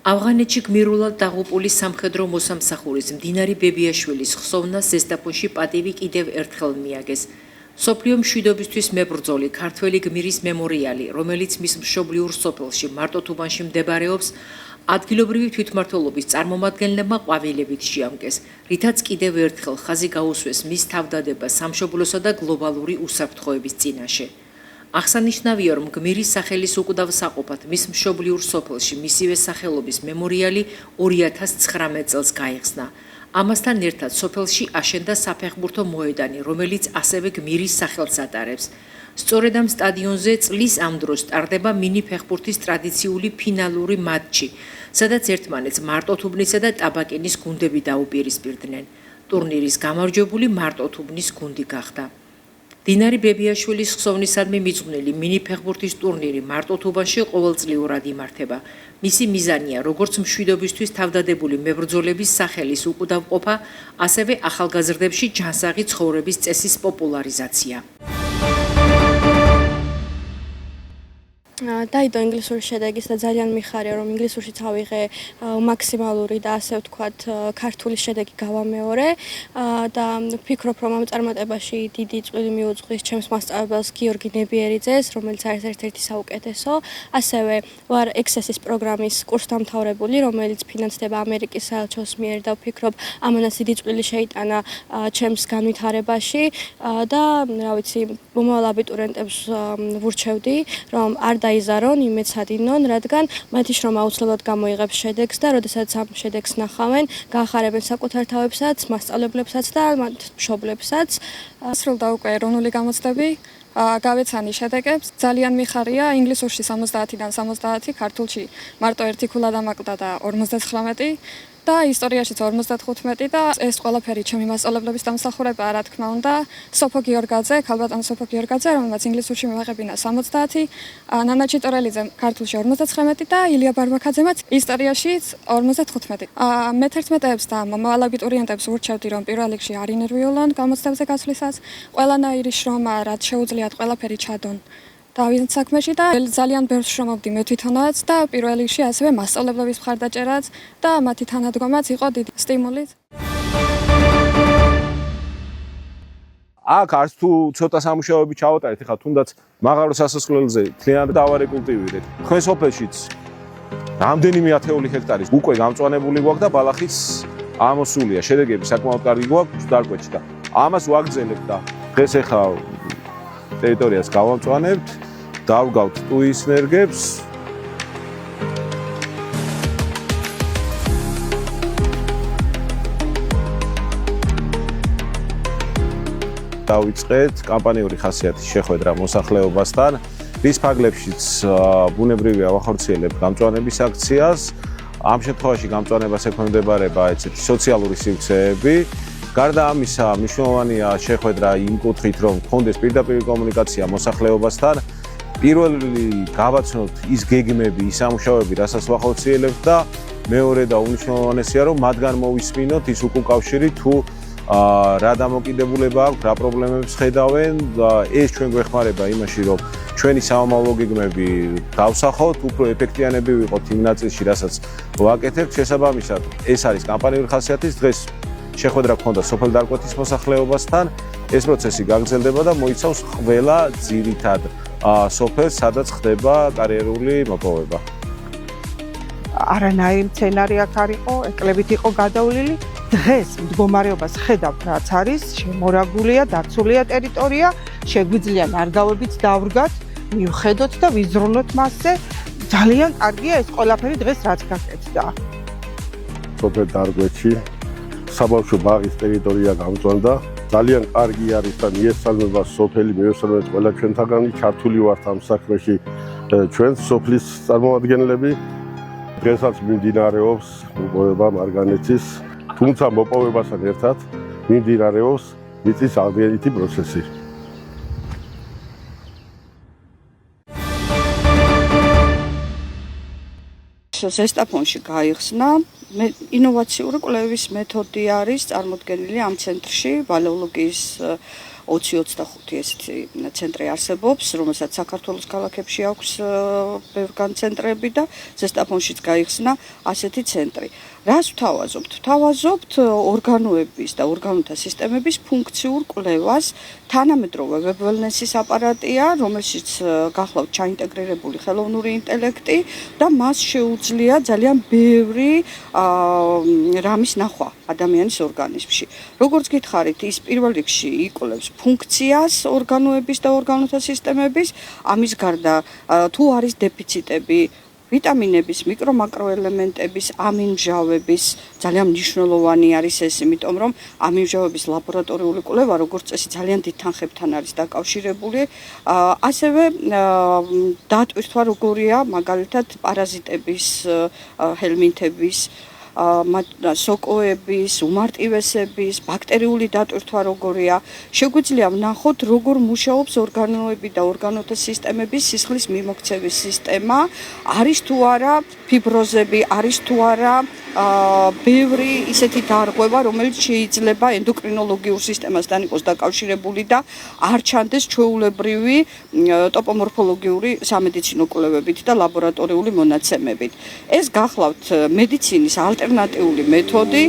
ავღანეთში გმირულად დაღუპული სამხედრო მოსამსახურის მდინარი ბებიაშვილის ხსოვნას ზესტაფონში პატივი კიდევ ერთხელ მიაგეს. მსოფლიო მშვიდობისთვის მებრძოლი ქართველი გმირის მემორიალი, რომელიც მის მშობლიურ სოფელში მარტოთუბანში მდებარეობს, ადგილობრივი თვითმმართველობის წარმომადგენლებმა ყვავილებით შეამკეს, რითაც კიდევ ერთხელ ხაზი გაუსვეს მის თავდადება სამშობლოსა და გლობალური უსაფრთხოების წინაშე. აღსანიშნავია, რომ გმირის სახელის უკვდავ საყოფად მის მშობლიურ სოფელში მისივე სახელობის მემორიალი 2019 წელს გაიხსნა. ამასთან ერთად სოფელში აშენდა საფეხბურთო მოედანი, რომელიც ასევე გმირის სახელს ატარებს. სწორედ ამ სტადიონზე წლის ამ დროს ტარდება მინი-ფეხბურთის ტრადიციული ფინალური მატჩი, სადაც ერთმანეთს მარტოთუბნისა და ტაბაკინის გუნდები დაუპირისპირდნენ. ტურნირის გამარჯვებული მარტოთუბნის გუნდი გახდა. მდინარი ბებიაშვილის ხსოვნისადმი მიძღვნილი მინი-ფეხბურთის ტურნირი მარტოთუბანში ყოველწლიურად იმართება. მისი მიზანია როგორც მშვიდობისთვის თავდადებული მებრძოლების სახელის უკვდავყოფა, ასევე ახალგაზრდებში ჯანსაღი ცხოვრების წესის პოპულარიზაცია. დაიდო ინგლისური შედეგის და ძალიან მიხარია, რომ ინგლისურშიც ავიღე მაქსიმალური და ასე ვთქვათ ქართული შედეგი გავამეორე და ვფიქრობ, რომ ამ წარმატებაში დიდი წვლილი მიუძღვის ჩემს მასწავლებელს გიორგი ნებიერიძეს, რომელიც არის ერთ-ერთი საუკეთესო. ასევე ვარ ექსესის პროგრამის კურსდამთავრებული, რომელიც ფინანსდება ამერიკის საელჩოს მიერ და ვფიქრობ, ამანაც დიდი წვლილი შეიტანა ჩემს განვითარებაში და რა ვიცი, მომავალ აბიტურიენტებს ვურჩევდი, რომ არ დაიზარონ, იმეცადინონ, რადგან მათი შრომა აუცილებლად გამოიღებს შედეგს და როდესაც ამ შედეგს ნახავენ, გაახარებენ საკუთარ თავებსაც, მასწავლებლებსაც და მათ მშობლებსაც. სრულდა უკვე ეროვნული გამოცდები, გავეცანი შედეგებს. ძალიან მიხარია, ინგლისურში 70-დან 70, ქართულში მარტო ერთი ქულა დამაკლდა და 59 და ისტორიაშიც 55 და ეს ყველაფერი ჩემი მასწავლებლების დამსახურებაა, რა თქმა უნდა. სოფო გიორგაძე, ქალბატონო სოფო გიორგაძე, რომელმაც ინგლისურში მივაღებინა 70, ნანა ჩიტორელიძემ ქართულში 59 და ილია ბარბაქაძემაც ისტორიაშიც 55. მე 11-ებს და მომავალ აბიტურიენტებს ვურჩევდი, რომ პირველ რიგში არ ინერვიულონ გამოცდებზე გასვლისას, ყველანაირი შრომა, რაც შეუძლიათ, ყველაფერი ჩადონ დავით საქმეში და ძალიან ბევრს შრომობდი მე თვითონაც და პირველ რიგში ასევე მასწავლებლების მხარდაჭერაც და მათი თანადგომაც იყო დიდი სტიმული. აქ არც თუ ცოტა სამუშაოები ჩავატარეთ, ხა თუნდაც მაღარო სასასვლელზე თლიანად დავარეკულტივირეთ. თქვენ სოფელშიც რამდენიმე ათეული ჰექტარის უკვე გამწვანებული გვაქვს და ბალახიც ამოსულია. შედეგები საკმაოდ კარგი გვაქვს დარკვეთში და ამას ვაგრძელებთ და დღეს ახლა ტერიტორიას გავამწვანებთ, დავგავთ ტუის ენერგებს. დავიწყეთ კამპანიური ხასიათის შეხვედრა მოსახლეობასთან, რის ფარგლებშიც ბუნებრივია ვახორციელებთ გამწვანების აქციას. ამ შემთხვევაში გამწვანებას ექვემდებარება ესეთი სოციალური სივრცეები. გარდა ამისა, მნიშვნელოვანია შეხვედრა იმ კუთხით, რომ გქონდეს პირდაპირ კომუნიკაცია მოსახლეობასთან. პირველი გავაცნოთ ის გეგმები, ის სამუშაოები, რასაც ვახორციელებთ და მეორე და უმნიშვნელოვანესია, რომ მათგან მოვისმინოთ ის უკავშირი თუ რა დამოკიდებულება აქვს, რა პრობლემებს ხედავენ და ეს ჩვენ გვეხმარება იმაში, რომ ჩვენი სამომავლო გეგმები გავსახოთ, უფრო ეფექტიანები ვიყოთ იმ ნაწილში, რასაც ვაკეთებთ. შესაბამისად, ეს არის კამპანიური ხასიათის დღეს შეხვედრა გქონდა სოფელ დარკვეთის მოსახლეობასთან. ეს პროცესი გაგრძელდება და მოიცავს ყველა ძირითად სოფელს, სადაც ხდება კარიერული მოპოვება. არანაირი მცენარე აქ არ იყო, ეკლებით იყო გადავლილი. დღეს მდგომარეობას ხედავთ, რაც არის, შემორაგულია, დაცულია ტერიტორია, შეგვიძლია ნარგავებით დავრგათ, მივხედოთ და ვიზრუნოთ მასზე. ძალიან კარგია ეს ყველაფერი დღეს რაც გაკეთდა. სოფელ დარკვეთში საბავშვო ბაღის ტერიტორია გამწვანდა. ძალიან კარგი არის და მიესალმება სოფელი, მიესალმება ყველა ჩვენთაგანი, ჩართული ვართ ამ საქმეში ჩვენ სოფლის წარმომადგენლები. დღესაც მიმდინარეობს მოპოვება მარგანეცის, თუმცა მოპოვებასთან ერთად მიმდინარეობს მიწის აღდგენითი პროცესი. ზესტაფონში გაიხსნა ინოვაციური კვლევის მეთოდი არის წარმოდგენილი ამ ცენტრში, ვალეოლოგიის 20-25 ესეთი ცენტრი არსებობს, რომელსაც საქართველოს ქალაქებში აქვს ბევრგან ცენტრები და ზესტაფონშიც გაიხსნა ასეთი ცენტრი. რას ვთავაზობთ? ვთავაზობთ ორგანოების და ორგანოთა სისტემების ფუნქციურ კვლევას. თანამედროვე web wellness-ის აპარატია, რომელშიც გახლავთ ჩაინტეგრირებული ხელოვნური ინტელექტი და მას შეუძლია ძალიან ბევრი რამის ნახვა ადამიანის ორგანიზმში. როგორც გითხარით, ის პირველ რიგში იკვლევს ფუნქციას ორგანოების და ორგანოთა სისტემების, ამის გარდა თუ არის დეფიციტები ვიტამინების, მიკრო-მაკროელემენტების, ამინმჟავების ძალიან მნიშვნელოვანი არის ეს, იმიტომ რომ ამინმჟავების ლაბორატორიული კვლევა, როგორც წესი, ძალიან დიდ თანხებთან არის დაკავშირებული. ასევე დატვირთვა როგორია, მაგალითად, პარაზიტების, ჰელმინთების, სოკოების, უმარტივესების, ბაქტერიული დატვირთვა როგორია. შეგვიძლია ვნახოთ, როგორ მუშაობს ორგანოები და ორგანოთა სისტემების სისხლის მიმოქცევის სისტემა, არის თუ არა ფიბროზები, არის თუ არა ბევრი ისეთი დარღვევა, რომელიც შეიძლება ენდოკრინოლოგიურ სისტემასთან იყოს დაკავშირებული და არ ჩანდეს ჩვეულებრივი ტოპომორფოლოგიური სამედიცინო კვლევებით და ლაბორატორიული მონაცემებით. ეს გახლავთ მედიცინის ალტერნატიული მეთოდი,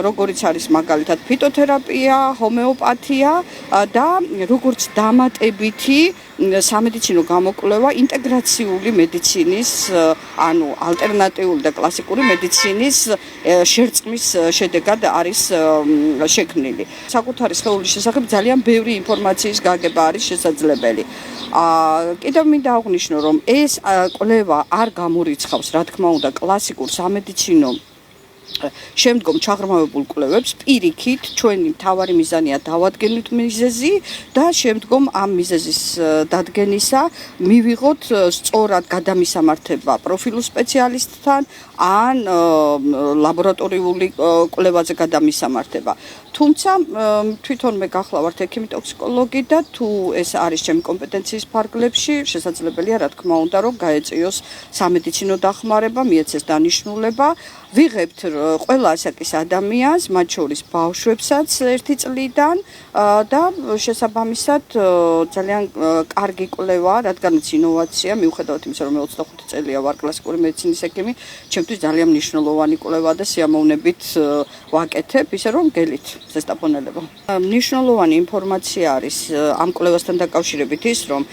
როგორიც არის მაგალითად ფიტოთერაპია, ჰომეოპათია და როგორც დამატებითი სამედიცინო გამოკვლევა ინტეგრაციული მედიცინის, ანუ ალტერნატიული და კლასიკური მედიცინის შერწყმის შედეგად არის შექმნილი. საკუთარი სხეულის შესახებ ძალიან ბევრი ინფორმაციის გაგება არის შესაძლებელი. კიდევ მინდა აღვნიშნო, რომ ეს კვლევა არ გამორიცხავს, რა თქმა უნდა, კლასიკურ სამედიცინო შემდგომ ჩაღრმავებულ კვლევებს. პირიქით, ჩვენი მთავარი მიზანია დავადგენოთ მიზეზი და შემდგომ ამ მიზეზის დადგენისა მივიღოთ სწორად გადამისამართება პროფილურ სპეციალისტთან ან ლაბორატორიული კვლევაზე გადამისამართება. თუმცა თვითონ მე გახლავართ ექიმი ტოქსიკოლოგი და თუ ეს არის ჩემი კომპეტენციის ფარგლებში, შესაძლებელია რა თქმა უნდა, რომ გაეწიოს სამედიცინო დახმარება, მიეცეს დანიშნულება. ვიღებთ ყველა ასაკის ადამიანს, მათ შორის ბავშვებსაც 1 წლიდან და შესაბამისად ძალიან კარგი კვლევა, რადგანაც ინოვაცია, მიუხედავად იმისა, რომ მე 25 წელია ვარ კლასიკური მედიცინის ექიმი, ჩემთვის ძალიან მნიშვნელოვანი კვლევა და სიამოვნებით ვაკეთებ, ისე რომ გელით ზესტაფონელებო. მნიშვნელოვანი ინფორმაცია არის ამ კვლევასთან დაკავშირებით ის, რომ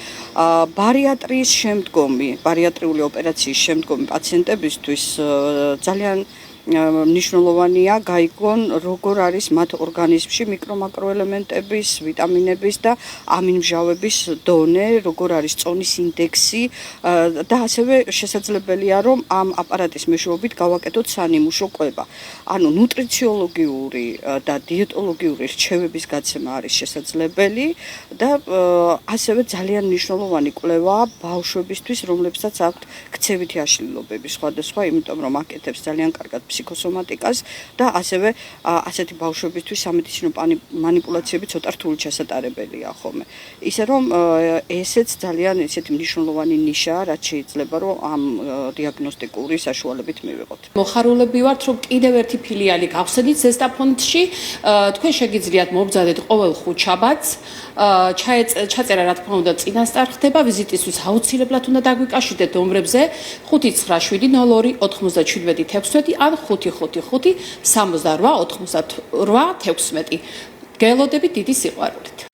ბარიატრიის შემდგომი, ბარიატრიული ოპერაციის შემდგომი პაციენტებისთვის ძალიან მნიშვნელოვანია გაიგონ, როგორ არის მათ ორგანიზმში მიკრო-მაკროელემენტების, ვიტამინების და ამინმჟავების დონე, როგორ არის წონის ინდექსი და ასევე შესაძლებელია, რომ ამ აპარატის მეშვეობით გავაკეთოთ სანიმუშო კვლევა. ანუ ნუტრიციოლოგიური და დიეტოლოგიური რჩევების გაცემა არის შესაძლებელი და ასევე ძალიან მნიშვნელოვანი კვლევაა ბავშვებისთვის, რომლებსაც აქვთ ქცევითი აშლილობები სხვადასხვა, იმიტომ რომ აკეთებს ძალიან კარგად ფსიქოსომატიკას და ასევე ასეთი ბავშვებისთვის სამედიცინო მანიპულაციები ცოტა რთული ჩასატარებელია ხოლმე. ისე რომ ესეც ძალიან ესეთი მნიშვნელოვანი ნიშაა, რაც შეიძლება რომ ამ დიაგნოსტიკური საშუალებით მივიღოთ. მოხარულები ვართ, რომ კიდევ ერთი ფილიალი გავხსენით ზესტაფონდში. თქვენ შეგიძლიათ მობრძადეთ ყოველ ხუთშაბათს. ჩაწერა რა თქმა უნდა წინასწარ ხდება, ვიზიტისთვის აუცილებლად უნდა დაგვიკავშირდეთ ნომრებზე 597-02-97-16 ან 555-68-98-16. გელოდებით დიდი სიყვარულით.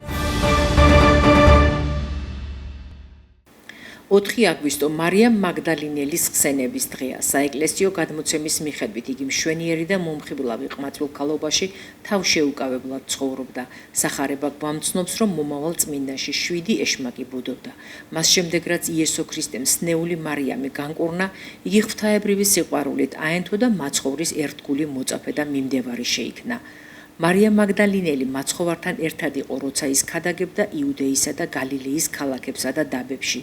4 აგვისტო მარიამ მაგდალინელის ხსენების დღეა. საეკლესიო გადმოცემის მიხედვით იგი მშვენიერი და მომხიბლავი ყმაწვილ ქალობაში თავშეუკავებლად ცხოვრობდა. სახარება გვამცნობს, რომ მომავალ წმინდანში 7 ეშმაკი ბუდობდა. მას შემდეგ, რაც იესო ქრისტემ სნეული მარიამი განკურნა, იგი ღვთაებრივი სიყვარულით აენთო და მაცხოვრის ერთგული მოწაფე და მიმდევარი შეიქნა. მარიამ მაგდალინელი მაცხოვართან ერთად იყო, როცა ის ქადაგებდა იუდეისა და გალილეის ქალაქებსა და დაბებში.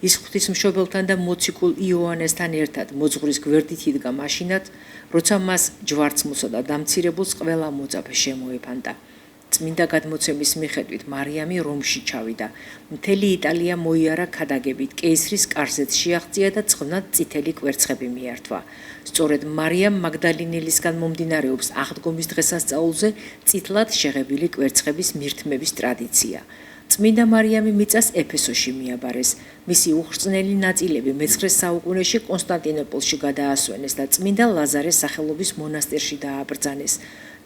ის ღვთისმშობელთან და მოციქულ იოანესთან ერთად მოძღვრის გვერდით იდგა მაშინაც, როცა მას ჯვარცმულსა და დამცირებულს ყველა მოწაფე შემოეფანტა. წმინდა გადმოცემის მიხედვით მარიამი რომში ჩავიდა. მთელი იტალია მოიარა ქადაგებით, კეისრის კარზეც შეაღწია და წყვნად წითელი კვერცხები მიართვა. სწორედ მარიამ მაგდალინელისგან მომდინარეობს აღდგომის დღესასწაულზე წითლად შეღებილი კვერცხების მირთმების ტრადიცია. წმინდა მარიამი მიწას ეფესოში მიაბარეს. მისი უხრწნელი ნაწილები მე-19 საუკუნეში კონსტანტინოპოლში გადაასვენეს და წმინდა ლაზარეს სახელობის მონასტერში დააბრძანეს.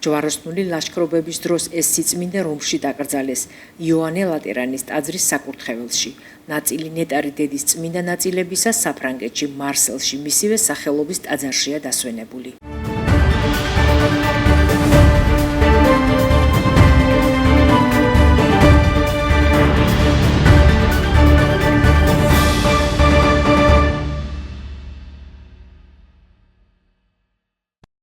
ჯვაროსნული ლაშქრობების დროს ეს სიწმინდე რომში დაკრძალეს, იოანე ლატერანის ტაძრის საკურთხეველში. ნაწილი ნეტარი დედის წმინდა ნაწილებისა საფრანგეთში, მარსელში, მისივე სახელობის ტაძარშია დასვენებული.